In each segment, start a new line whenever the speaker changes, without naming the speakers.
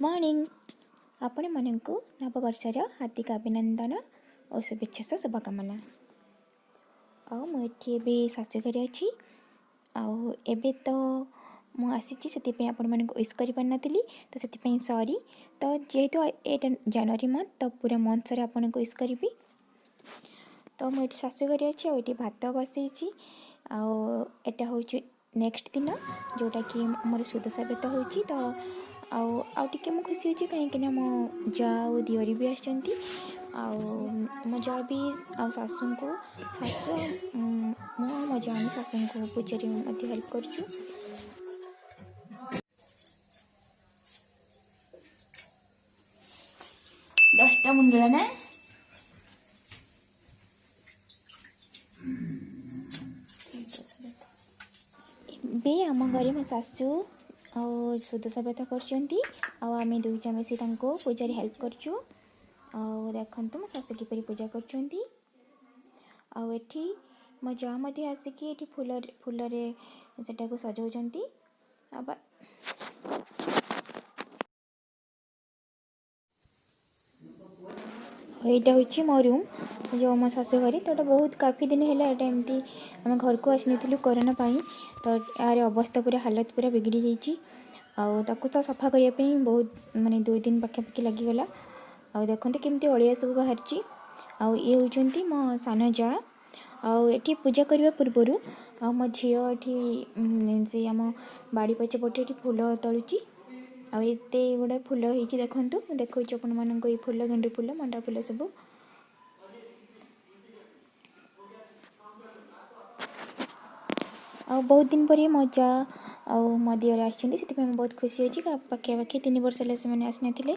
Good morning. आपण मानक नववर्षर हार्दिक अभिनंदन और शुभेच्छा शुभकामना। मुझे शाशुघर अच्छी आबे तो मुझे आपण मानक विश कर पार नी तो से सॉरी। तो जेहेतु ये जनवरी मंथ तो पूरा मंथ सारा आपन को विश करी। तो मुझे शाशुघर अच्छी आठ भात बसई आटा हूँ नेक्स्ट दिन जोटा कि मोर सुदशा व्रत हो तो आउ टिके मु खुशी अच्छी कहीं मो जा दियोरी भी आसुँच मो जा भी शाशु को शाशु मो जा शाशु को पूजा हेल्प कर 10टा मुंडला ना बे आम घरे मो शाशु और सुदशा व्रत करमे दुई जन मिसी पूजा हेल्प करचु। देखु मो शाशु किपरि पूजा करछंती एठी मो जा मध्य आसिकी एठी फूलरे सेटा को सजाउछंती। यहाँ हूँ मो रूम जो मो शाशु घर तो बहुत काफ़ी दिन है एमती आम घर को आसनी कोरोना तो यार अवस्था पूरा हालत पूरा बिगड़ी जाइए तो सफा करने बहुत माने 2 दिन पाखापाखि लगिगला। देखते केमती अलिया सब बाहरी ये होती मो सान जा ये पूजा करने पूर्वर मो झी ये आम बाड़ी पछे पटे फूल तोलुची आते गुड़ा फूल होती देखु देखो आपण मानक ये फूल गेंडु फूल मंडा फूल सब बहुत दिन पर मो जा मो दियर आसती बहुत खुशी अच्छी पाखापाखि 3 वर्ष है से आसी ना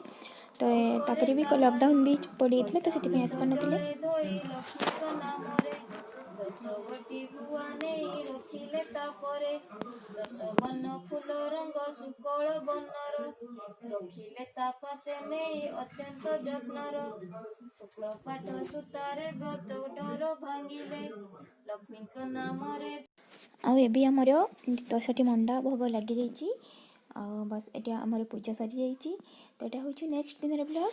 तो भी लॉकडाउन भी पड़ जाता तो से आस पारे आमर 10टी मंडा भोग लगी जाइए बस ये आमर पूजा सरी जाइए। तो यहाँ हूँ नेक्स्ट दिन ब्लॉग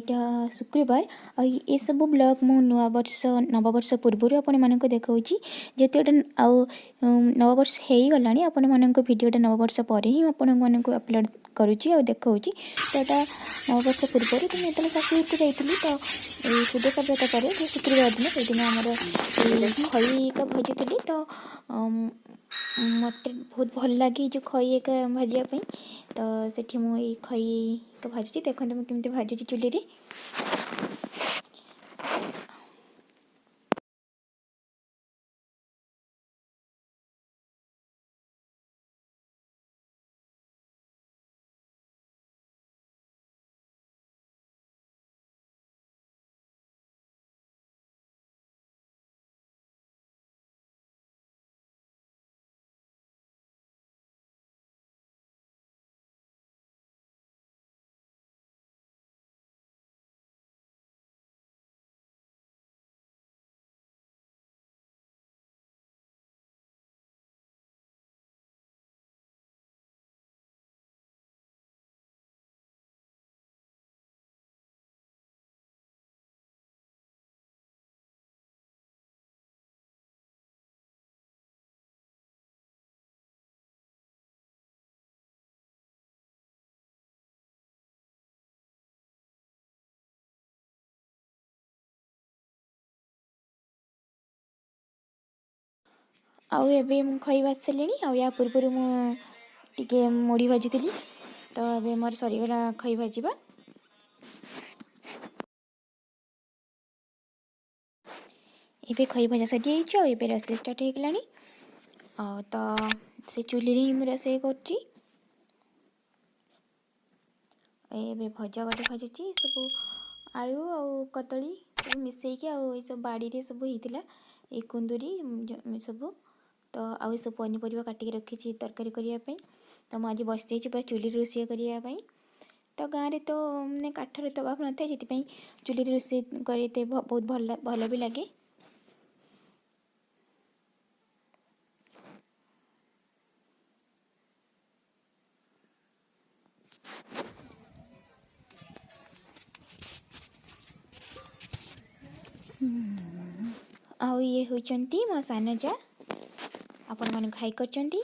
यहाँ शुक्रवार ये सब ब्लॉग मु नववर्ष पूर्व आपण मानक देखा जेते नववर्ष हो गला आपण मानक भिडियोटा नववर्ष पर ही आपण मानक अपलोड करुँची देखा तो यहाँ नववर्ष पूर्व तो मुझे शाशुघर को जाइली तो सुदशा व्रत पर शुक्रवार दिन से दिन आमर खई का भाजी तो मत बहुत भल लगे जो खई एक भाजापी तो सेठी मुझे खई का भाजुची देखते मुझे केमती भाजुची चुली रे। आबे खई भाज सारे या पूर्व मुझे मुढ़ी भाजुली तो ये मोर सरीगला खई भाजा ये खई भाजा सरी जाइए रोसे स्टार्ट हो गला तो से चुली ही रोसे कर भजा गटे भाजुची सब आलू आ कदली सब मिसेक सब बाड़ी सब होता ये कुंदूरी सब तो आउ सब पनीपरिया काटिक रखी तरकारी करने तो मुझे बस जाइए पूरा चुली रोषे करने तो गाँव में तो मैंने काठर तो अभाव न था से चुली रोषे करते बहुत भल भी लगे। आउ ये होचंती मो सानो जा आपण मन खाई करचंती।